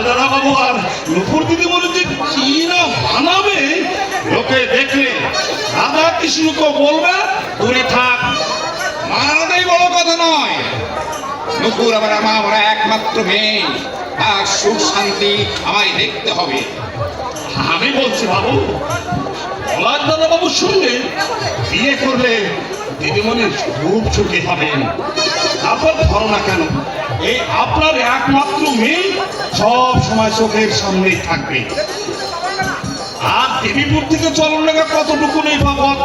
দাদা বাবু আর নুপুর দিদি বলে যে কি না মানাবে, লোকে দেখলে রাধা কৃষ্ণকে বলবে দূরে থাক। মানানোটাই বড় কথা নয়, নুপুর আবার আমার একমাত্র মেয়ে, আর সুখ শান্তি আমায় দেখতে হবে। আমি বলছি বাবু, পলাশ দাদা বাবু শুনলে বিয়ে করলে দিদিমণির খুব ঝুঁকি হবেন। তারপর ধরো না কেন, এই আপনার একমাত্র মেয়ে সব সময় চোখের সামনেই থাকবে। আর দেবীপুর থেকে চলন লেখা কতটুকু নেই বাবদ।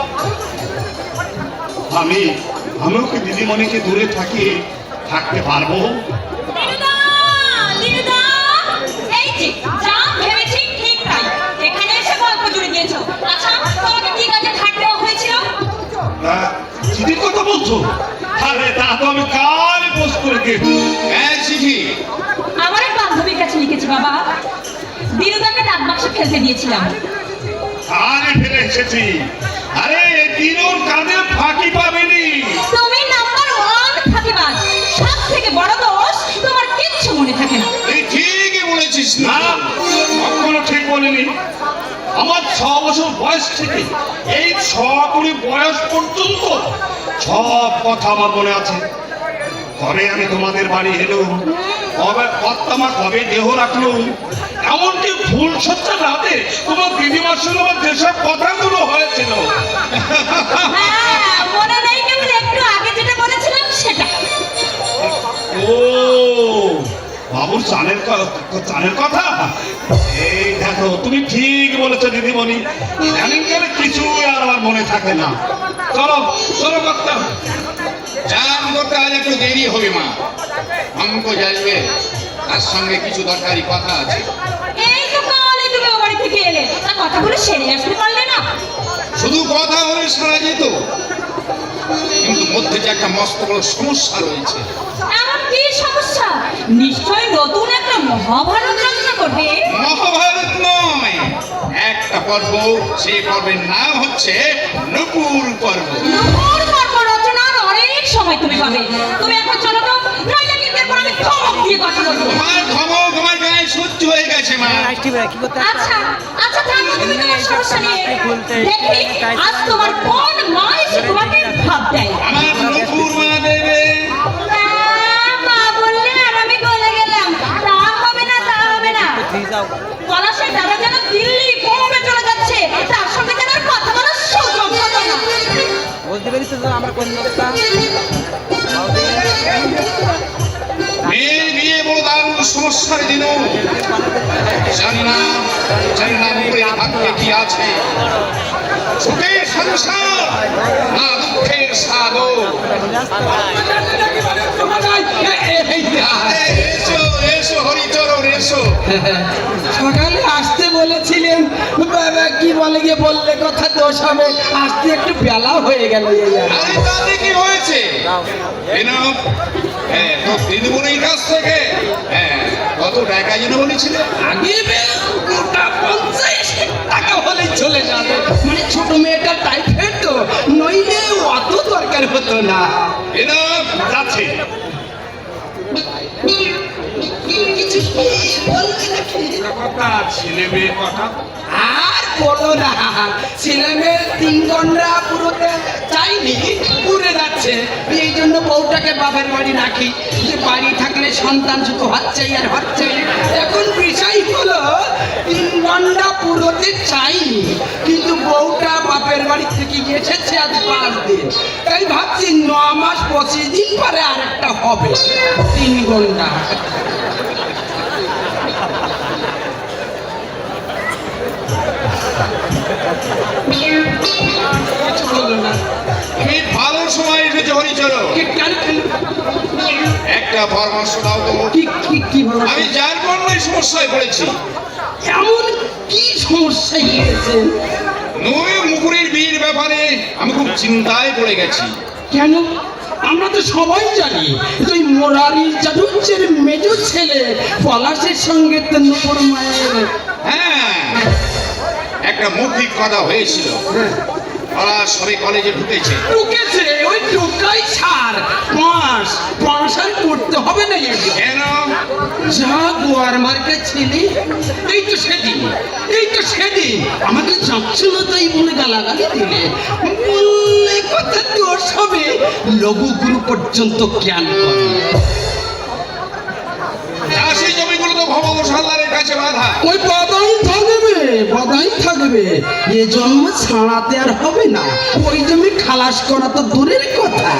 আমি ওকে দিদিমণিকে দূরে থাকতে পারবো। চিঠির কথা বলছো? আরে তা তো আমি কাল পোস্ট করে দিয়েছি। হ্যাঁ চিঠি আমার এক বান্ধবীর কাছে লিখেছি বাবা, দিনুদাকে ডাক বাক্সে ফেলতে দিয়েছিলাম। আরে ফেলে এসেছি। আরে দিনুর কাঁধে ফাঁকি পাবেনি। তুমি নাম্বার 1 ফাঁকিবাজ। সব থেকে বড় দোষ তোমার কিচ্ছু মনে থাকে না। তুই ঠিকই বলেছিস। না, কখনো ঠিক বলিনি। আমার 6 বছর বয়স থেকে এই 6 বয়স পর্যন্ত সব কথা আমার মনে আছে। কবে আমি তোমাদের বাড়ি এলো, কবে কর্তামা কবে দেহ রাখলো, এমনকি ফুল সজ্জা রাতে তোমার দিদিমার সঙ্গে আমার যেসব কথাগুলো হয়েছিল। হ্যাঁ, মনে নেই, কেবল একটু আগে যেটা বলেছিলাম সেটা। ও বাবুর চানের কথা। এই দেখো, তুমি ঠিক বলেছো দিদিমণি, ইদানিংকালে কিছুই আর আমার মনে থাকে না। চলো চলো কর্তা। চান করতে আজ একটু দেরি হবে মা, অঙ্ক যাইবে, তার সঙ্গে কিছু দরকারি কথা আছে। এই তো কালই তুমি ও বাড়ি থেকে এলে, তা কথাগুলো সেরে আসতে পারলে না? শুধু কথা হলে সারা যেত, কিন্তু মধ্যে যে একটা মস্ত বড় সমস্যা রয়েছে। এমন কি সমস্যা? নিশ্চয়ই নতুন একটা মহাভারত রচনা করবে। মহাভারত নয়, একটা পর্ব, সেই পর্বের নাম হচ্ছে নুপুর পর্ব। নতুন পর্ব রচনার অনেক সময় তুমি পাবে। তুমি এখন চলো তো, নইলে কিন্তু এরপর আমি ধমক দিয়ে কথা বলবো। তোমার ধমক আমার গায়ে সহ্য হয়ে গেছে মা। আচ্ছা আচ্ছা, থাকো তুমি তোমার সমস্যা নিয়ে। দেখি আজ তোমার কোন মা এসে তোমাকে ভাব দেয়। আমার নুপুর মা দেবে। মা বললে আর আমি গলে গেলাম। তা হবে না, তা হবে না। পলাশের দাদা যেন দিল্লি বোম্বে চলে যাচ্ছে, তার সঙ্গে যেন আর কথা বলার সুযোগ হতো না। বলতে পারিস তো আমরা কোন লোকটা মেয়ের বিয়ে বড় দারুণ সমস্যার দিন। জানি না উপরে ভাগ্যে কি আছে, সুখের সংসার না দুঃখের সাগর। এসো এসো হরিচরণ এসো। সকালে আসতে বলেছিলেন, বাবা কি বলে গিয়ে বললে কথা দোষ হবে, আসতে একটু বেলা হয়ে গেল। আরে তাতে কি হয়েছে? তো দিদিমণির কাছ থেকে কত টাকা যেন বলেছিলে? আগে গোটা 50 টাকা হলে চলে যাবে, মানে ছোট মেয়েটা টাইফয়েড তো, নইলে অত দরকার হতো না। যাচ্ছে। কিছু বলছে নাকি? কথা ছেলে মেয়ে কথা আর বলো না, ছেলে মেয়ে 3 ঘন্টা পুরোতে চাইনি, পুরে যাচ্ছে। এই জন্য বউটাকে বাবার বাড়ি রাখি, যে বাড়ি থাকলে সন্তান শুধু হচ্ছেই আর হচ্ছেই। এখন বিষয় হলো 3 ঘন্টা পুরোতে চাইনি, কিন্তু বউটা বাপের বাড়ি থেকে এসেছে আজ 5 দিন। তাই ভাবছি 9 মাস 25 দিন পরে আরেকটা হবে 3 ঘন্টা। তুমি ভালো সময় এসেছো হরিচরণ। একটা পরামর্শ দাও তো। আমি যার কারণে সমস্যায় পড়েছি। এমন কি সমস্যা হয়েছে? মুকুরের বিয়ের ব্যাপারে আমি খুব চিন্তায় পড়ে গেছি। কেন? আমরা তো সবাই জানি তুই মোরারি চাটুর্যের মেজ ছেলে পলাশের সঙ্গে তো নুপুর মায়ের। হ্যাঁ, একটা মৌখিক কথা হয়েছিল, ওরা সবে কলেজে ঢুকেছে। ঢুকেছে ওই ঢুকাই ছাড় পাঁচ আর করতে হবে না এগুলো। কেন? যা গোয়ার মার্কে ছিলি এই তো সেদিন আমাকে যাচ্ছিল তাই বলে গালাগালি দিলে, বললে কথা দোষ হবে, লঘু গুরু পর্যন্ত জ্ঞান করে। চাষি জমিগুলো তো ভবসাল্লারের কাছে বাধা। ওই বাদাই থাকবে এ জন্ম ছাড়াতে আর হবে না। ওই জমি খালাস করা তো দূরের কথা,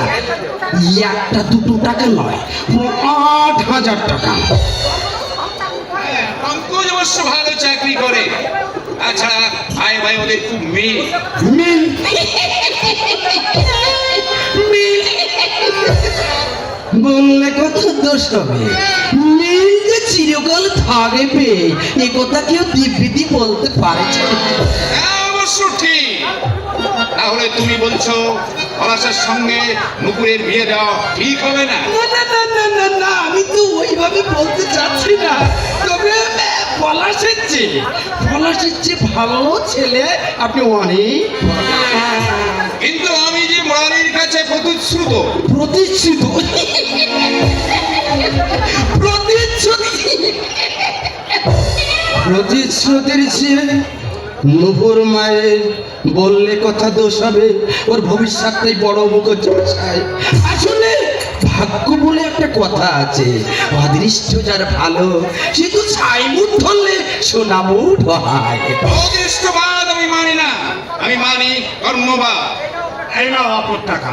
একটা দুটো টাকা নয়, 8,000 টাকা। পঙ্কজ অবশ্য ভালো চাকরি করে, তাছাড়া ভাই ভাই ওদের খুব মিল। মিল বললে কত দোষ হবে, মিল যে চিরকাল থাকবে এ কথা কেউ দিব্যিদি বলতে পারে। হ্যাঁ, অবশ্য ঠিক। তাহলে তুমি বলছো পলাশের সঙ্গে নুপুরের বিয়ে দেওয়া ঠিক হবে না? না, আমি তো ওইভাবে বলতে চাচ্ছি না। তবে পলাশের চেয়ে ভালো ছেলে আপনি অনেক। কিন্তু আমি যে মুরারির কাছে প্রতিশ্রুতির চেয়ে নুপুর মায়ের বললে কথা দোষ হবে, ওর ভবিষ্যৎটাই বড় মুখ চর্চায়। আসলে ভাগ্য বলে একটা কথা আছে, অদৃষ্ট যার ভালো সে তো ছাইমুখ ধরলে সোনামুঠ হয়। অদৃষ্টবাদ আমি মানি না, আমি মানি কর্মবাদ। এই নাও আপনার টাকা।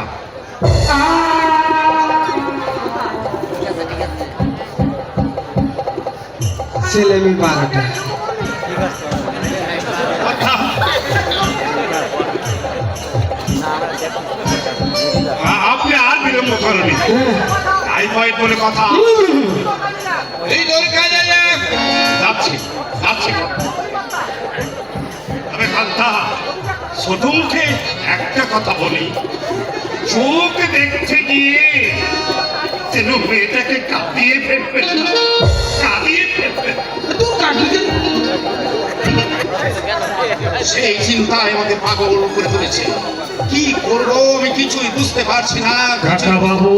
ছেলে মেয়ে 12টা। আপনি আর বিলম্ব করেনি, টাইফয়েড বলে কথা। এই তোর কাজে যা। যাচ্ছি। তবে কান্তা, ছোট মুখে একটা কথা বলি, চোখ দেখতে গিয়ে যেন মেয়েটাকে কাঁদিয়ে ফেলবে। সেই চিন্তায় আমাকে পাগল করে তুলেছে। কি করবো আমি কিছুই বুঝতে পারছি না। কাকা বাবু,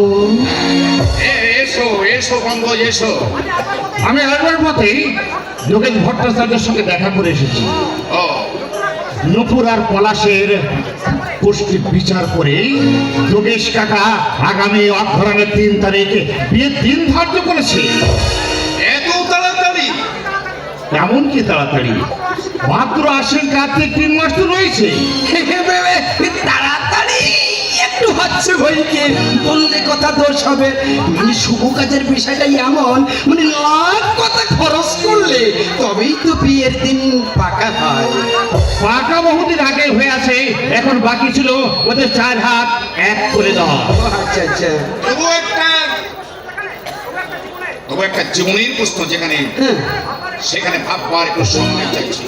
এসো পঙ্কজ, এসো। আমি আসবার পথে যোগেশ ভট্টাচার্যের সঙ্গে দেখা করে এসেছি। ও, নুপুর আর পলাশের পুষ্টি বিচার করে যোগেশ কাকা আগামী অক্ষরানের 3 তারিখে বিয়ের দিন ধার্য করেছে। এত তাড়াতাড়ি? এমন কি তাড়াতাড়ি? মাত্র আশ্বিন কার্তিক 3 মাস তো রয়েছে। তাড়াতাড়ি একটু হচ্ছে ভাইকে বললে কথা দোষ হবে। মানে শুভ কাজের বিষয়টা এমন, মানে লাখ কথা খরচ করলে তবেই তো বিয়ের দিন পাকা হয়। পাকা বহুদিন আগে হয়ে আছে, এখন বাকি ছিল ওদের 4 হাত 1 করে দেওয়া। আচ্ছা। তবু একটা জীবনের প্রশ্ন, সেখানে ভাববার একটু সময় চাইছি।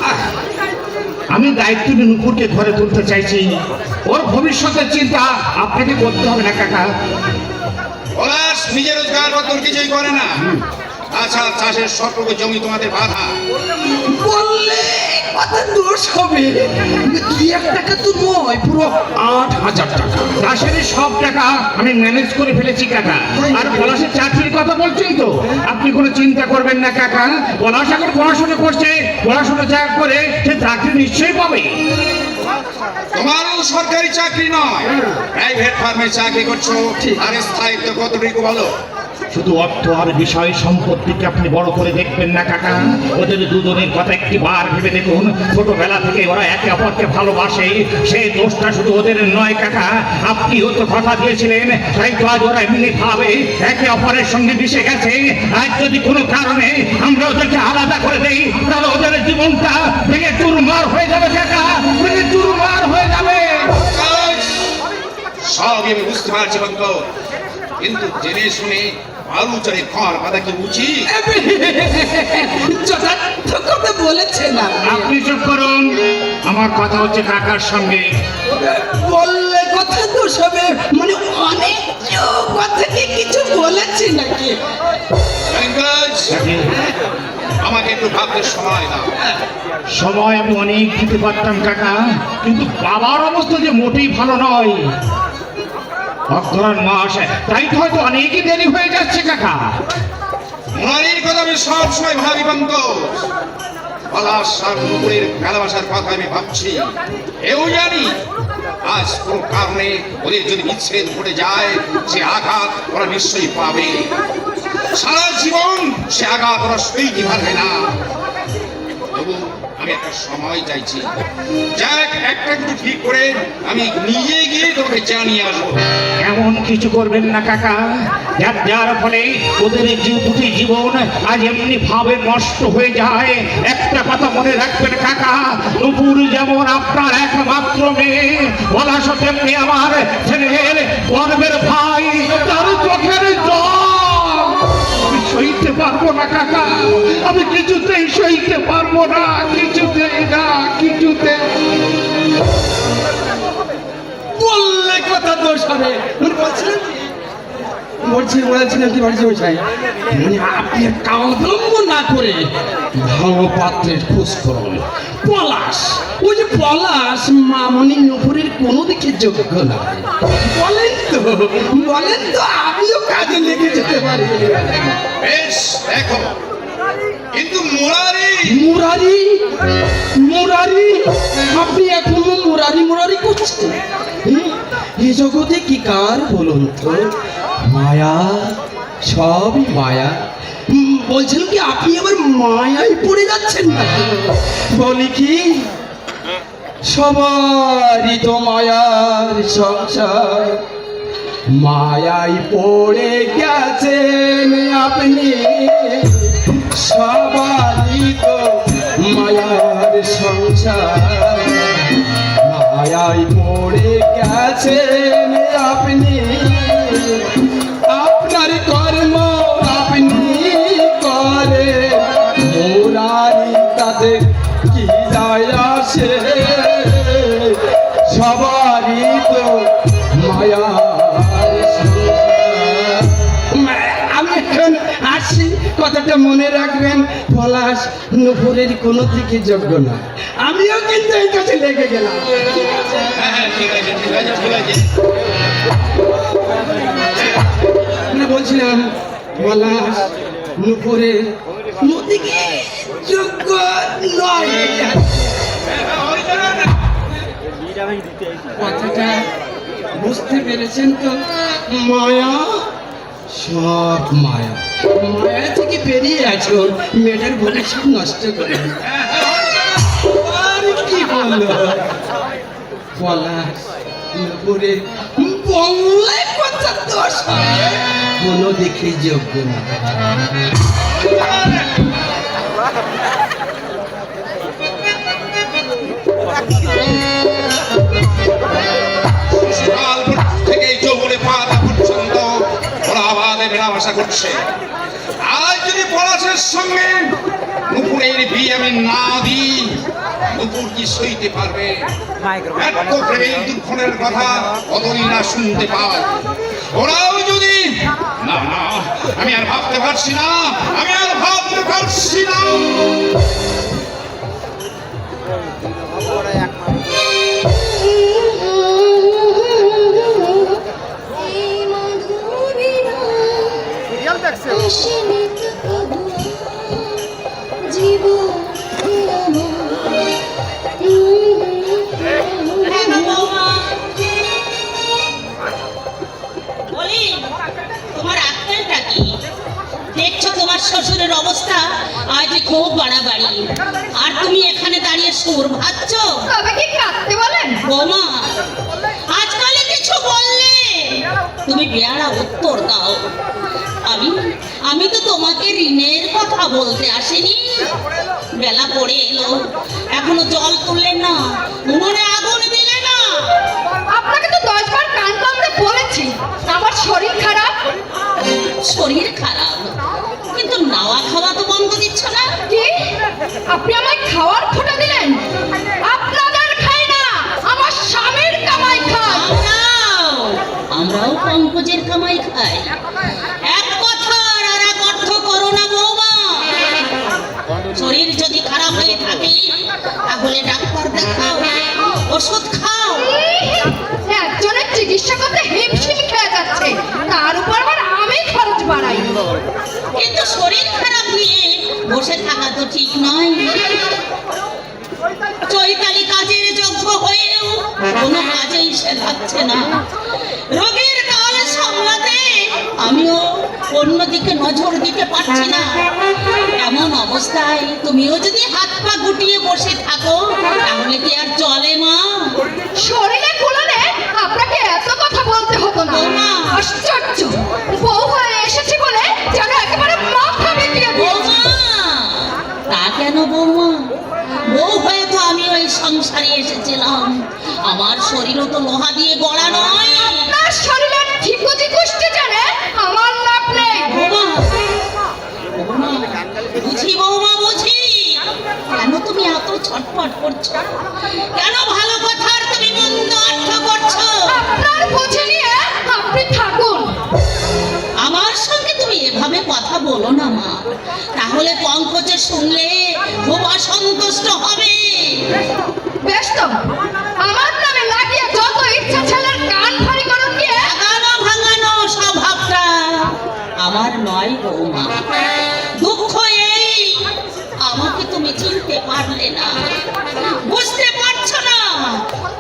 আমি দায়িত্ব নিয়ে নুপুরকে ঘরে তুলতে চাইছি। ওর ভবিষ্যতের চিন্তা আপনাকে করতে হবে না কাকা। পলাশ নিজের রোজগার পত্র কিছুই করে না, তাছাড়া চাষের সবটুকু জমি তোমাদের বাধা। বললে কথা দোষ হবে, 2 টাকা তো নয়, পুরো 8,000 টাকা। চাষের সব টাকা আমি ম্যানেজ করে ফেলেছি কাকা। আর পলাশের চাকরির কথা বলছেন তো, আপনি কোনো চিন্তা করবেন না কাকা। পলাশ এখন পড়াশোনা করছে, পড়াশোনা যা করে সে চাকরি নিশ্চয়ই পাবে। তোমারও সরকারি চাকরি নয়, প্রাইভেট ফার্মে চাকরি করছো, আর স্থায়িত্ব কতটুকু বলো? শুধু অর্থ আর বিষয় সম্পত্তিকে আপনি বড় করে দেখবেন না কাকা। ওদের দুজনের কথা একটি বার ভেবে দেখুন। ছোটবেলা থেকে ওরা একে অপরকে ভালোবাসে, সেই দোষটা শুধু ওদের নয় কাকা। আপনিও তো কথা দিয়েছিলেন, তাই তো আজ ওরা মিলে ভাবে একে অপরের সঙ্গে মিশে গেছে। আজ যদি কোনো কারণে আমরা ওদেরকে আলাদা করে দেই, তাহলে ওদের জীবনটা ভেঙে চুরমার হয়ে যাবে কাকা, ভেঙে চুরমার হয়ে যাবে। সবই আমি বুঝতে পারছি পঙ্কজ, কিন্তু জেনে শুনে আলু চড়ে খড় বাঁধা কি উচিত? যথার্থ কথা বলেছেন আপনি চুপ করুন, আমার কথা হচ্ছে কাকার সঙ্গে। বললে কথা দোষ হবে, মানে অনেক কথা কি কিছু বলেছি নাকি? পঙ্কজ, আমাকে একটু ভাবতে সময় দাও। সময় আমি অনেক দিতে পারতাম কাকা, কিন্তু বাবার অবস্থা যে মোটেই ভালো নয়। অগ্রহায়ণ মাস, তাই তো হয়তো অনেকই দেরি হয়ে যাচ্ছে কাকা। মুরারির কথা আমি সবসময় ভাবি পঙ্কজ। পলাশ আর নুপুরের ভালোবাসার কথা আমি ভাবছি। এও জানি আজ কোনো কারণে ওদের যদি বিচ্ছেদ ঘটে যায়, সে আঘাত ওরা নিশ্চয়ই পাবে। সারা জীবন সে আঘাত ওরা সইতে পারবে না। তবু আমি একটা সময় চাইছি। যাক, একটা কিছু ঠিক করে আমি নিজে গিয়ে তোকে জানিয়ে আসবো। এমন কিছু করবেন না কাকা, যার ফলে ওদের দুটি জীবন আজ এমনি ভাবে নষ্ট হয়ে যায়। একটা কথা মনে রাখবেন কাকা, নুপুর যেমন আপনার একমাত্র মেয়ে, পলাশ তেমনি আমার ছেলের গর্বের ভাই, তার চোখের জল আমি সইতে পারবো না কাকা, আমি কিছুতেই সইতে পারবো না, কিছুতেই না, কিছুতেই। বললে কথা দোষ হবে। বলছিলাম কি বাড়ি মশাই, মানে আপনি একটা অবলম্ব না করে ভালো পাত্রের খোঁজ করুন। পলাশ, ওই যে পলাশ মামনি নুপুরের কোনো দিকে যোগ্য না। বলেন তো আমিও কাজে লেগে যেতে পারি। বেশ, দেখো। কিন্তু মুরারি আপনি এখনো মুরারি করছেন? এ জগতে কি কার বলুন তো? মায়া, সবই মায়া। বলছেন কি আপনি আবার মায়ায় পড়ে যাচ্ছেন না? বলি কি, সবারই তো মায়ার সংসার, মায়ায় পড়ে গেছেন আপনি। সবারই তো মায়ার সংসার, মায়ায় পড়ে গেছেন আপনি। আপনার কর্ম আপনি করে, মুরারি তাতে কি যায় আসে? সবারই তো মায়ার সংসার। আমি এখন আসি, কথাটা মনে রাখবেন। পলাশ নুপুরের কোনো দিকে যোগ্য না। আমিও কিন্তু এই কাছে লেগে গেলাম। হ্যাঁ, ঠিক আছে, ঠিক আছে, ঠিক আছে। বলছিলাম পলাশ নুপুরের নদীকে যোগ্য নয়। কথাটা বুঝতে পেরেছেন তো? মায়া, সব মায়া। মায়া থেকে বেরিয়ে আছো, মেয়েটার বলে সব নষ্ট করে। আর কি বললো পলাশ নুপুরে, বললে কথা দোষ হবে, কোনো দিকে যোগ্য না। সকাল থেকে চৌবনে পাতা পর্যন্ত ওরা আবাদে মেলামেশা করছে। আজ যদি পলাশের সঙ্গে নুপুরের বিয়ে আমি না দিই, নুপুর কি সইতে পারবে? এত প্রেমের দুঃখের কথা কতদিন না শুনতে পায়। ওরাও যদি না, আমি আর ভাবতে পারছি না, আমি আর ভাবতে পারছি না। তোমার আক্কেলটা কি? দেখছো তোমার শ্বশুরের অবস্থা আজ খুব বাড়াবাড়ি, আর তুমি এখানে দাঁড়িয়ে সুর ভাবছো? তবে কি কাঁদতে বলেন? বৌমা, আজকালে কিছু বললে তুমি বেয়ারা উত্তর দাও। আমি তো তোমাকে ঋণের কথা বলতে আসিনি। বেলা পড়ে এলো, এখনো জল তুললেন না, উনুনে আগুন দিলে না। আপনাকে তো 10 বার কান কামড়ে বলেছি আমার শরীর খারাপ। শরীর খারাপ, কিন্তু নাওয়া খাওয়া তো বন্ধ দিচ্ছ না। কি আপনি আমায় খাওয়ার খোটা দিলেন? আপনাদের খাই না, আমার স্বামীর কামাই খাই। আমরাও পঙ্কজের কামাই খাই। এক কথার আর এক অর্থ করো না বৌমা। তাহলে ডাক্তার দেখাও, ওষুধ খাও। একজনের চিকিৎসা করতে হিমশিম খেয়ে যাচ্ছে, তার উপর আবার আমি খরচ বাড়াই। কিন্তু শরীর খারাপ নিয়ে বসে থাকা তো ঠিক নয়। চৈতালি কাজের যোগ্য হয়েও কোনো কাজেই সে থাকছে না। রোগীর কাল সামলাতে আমিও অন্যদিকে নজর দিতে পারছি না। এমন অবস্থায় তুমিও যদি হাত পা গুটিয়ে বসে থাকো তাহলে কি আর চলে মা? শরীরে কুলানে আপনাকে এত কথা বলতে হতো না। বৌমা। আশ্চর্য, বউ হয়ে এসেছি বলে যেন একেবারে মাথা বেঁকিয়ে দিয়েছে। বৌমা, তা কেন বৌমা? বউ হয়ে তো আমি ওই সংসারে এসেছিলাম। আমার শরীরও তো লোহা দিয়ে গড়া নয়। আপনার শরীরের ঠিকুজি কুষ্টি জানে আমার লাভ নেই। বৌমা, বৌমা, বুঝি বৌমা বুঝি। কেন তুমি এত ছটফট করছো? কেন ভালো কথার তুমি মন্দ অর্থ করছো? আপনার বুঝে নিয়ে আপনি থাকুন। আমার সঙ্গে তুমি এভাবে কথা বলো না মা, তাহলে পঙ্কজে শুনলে খুব অসন্তুষ্ট হবে। বেশ তো, আমার নামে লাগিয়ে যত ইচ্ছা ছেলের কান ফাড়ি করুন গিয়ে। লাগানো ভাঙানো স্বভাবটা আমার নয় বৌমা। দুঃখ এই আমাকে তুমি চিনতে পারলে না, বুঝতে পারছো না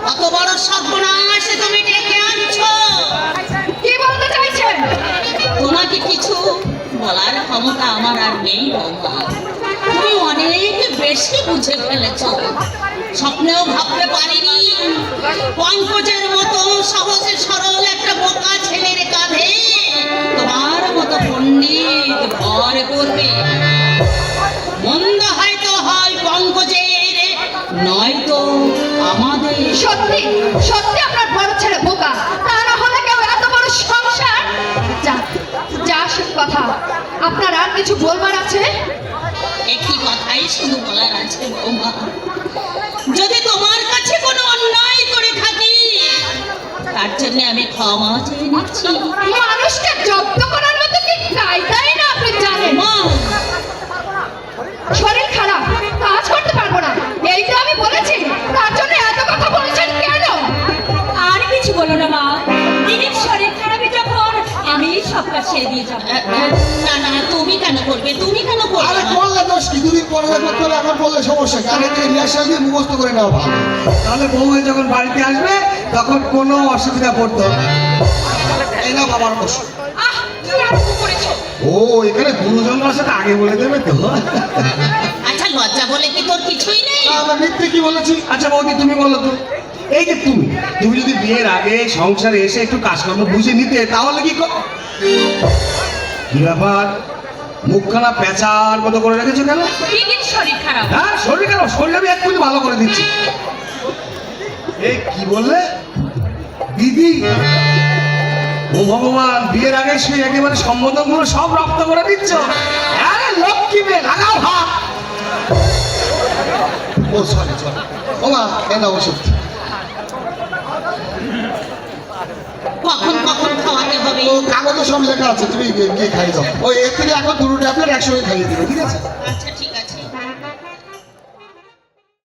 কত বড় সর্বনাশ তুমি ডেকে আনছো। কি বলতে চাইছেন? তোমাকে কিছু বলার ক্ষমতা আমার আর নেই বৌমা। তুমি অনেক বেশি বুঝে ফেলেছো। স্বপ্নেও ভাবতে পারিনি পঙ্কজের মতো সহজ সরল একটা বোকা ছেলের কাঁধে তোমার মতো পণ্ডিত ভর করবে। মন্দ হয়তো হয় পঙ্কজের, নয়তো আমাদের। সত্যি সত্যি আপনার বড় ছেলে বোকা, তা না হলে কেউ এত বড় সংসার। যা যা সব কথা। আপনার আর কিছু বলবার আছে? একটি কথাই শুধু বলার আছে বৌমা, যদি তোমার কাছে কোনো অন্যায় করে থাকি তার জন্য আমি ক্ষমা চেয়ে নিচ্ছি। মানুষকে জব্দ করার মতো কি কায়দাই না আপনি জানেন? মা, শরীর খারাপ, কাজ করতে পারবো না, এই তো আমি বলেছি। তার জন্য এত কথা বলছেন কেন? আর কিছু বলো না মা, দিদির শরীর খারাপই যখন আমি সব কাজ ছেড়ে দিয়ে যাবো। না না, তুমি কেন করবে? তুমি কেন করবে আরে মা? করলে দোষ কি? দুদিন পরে করতে হলে এখন বললে সমস্যা কি? আগে থেকে রিহার্সাল দিয়ে মুখস্থ করে নেওয়া ভালো। তাহলে বউ হয়ে যখন বাড়িতে আসবে তখন কোনো অসুবিধা পড়তো না। এই না বাবার ওষুধ। আহ, কি আরম্ভ করেছো? ও এখানে গুরুজনরা সাথে আগে বলে দেবে তো। আচ্ছা, লজ্জা বলে কি তোর কিছুই নেই? আমরা মিথ্যে কি বলেছি? আচ্ছা বৌদি তুমি বলো তো, এই যে তুমি যদি বিয়ের আগে সংসারে এসে একটু কাজকর্ম বুঝে নিতে তাহলে কি কি ব্যাপার? মুখখানা পেঁচার মতো করে রেখেছো কেন? দিদির শরীর খারাপ। হ্যাঁ শরীর কেন? শরীর আমি এক্ষুনি ভালো করে দিচ্ছি। এই কি বললে? দিদি? ও ভগবান, বিয়ের আগে সে একেবারে সম্বোধনগুলো সব রপ্ত করে দিচ্ছ। আরে লক্ষ্মী মেয়ে, লাগাও হাত। ও সরি সরি, ও মা এটা ওষুধ। কখন কখন খাওয়াতে হবে? ও কাগজে সব লেখা আছে, তুমি গিয়ে খাই দাও। ওই এর থেকে এখন দুটো ট্যাবলেট একসঙ্গে খাইয়ে দিবে, ঠিক আছে? আচ্ছা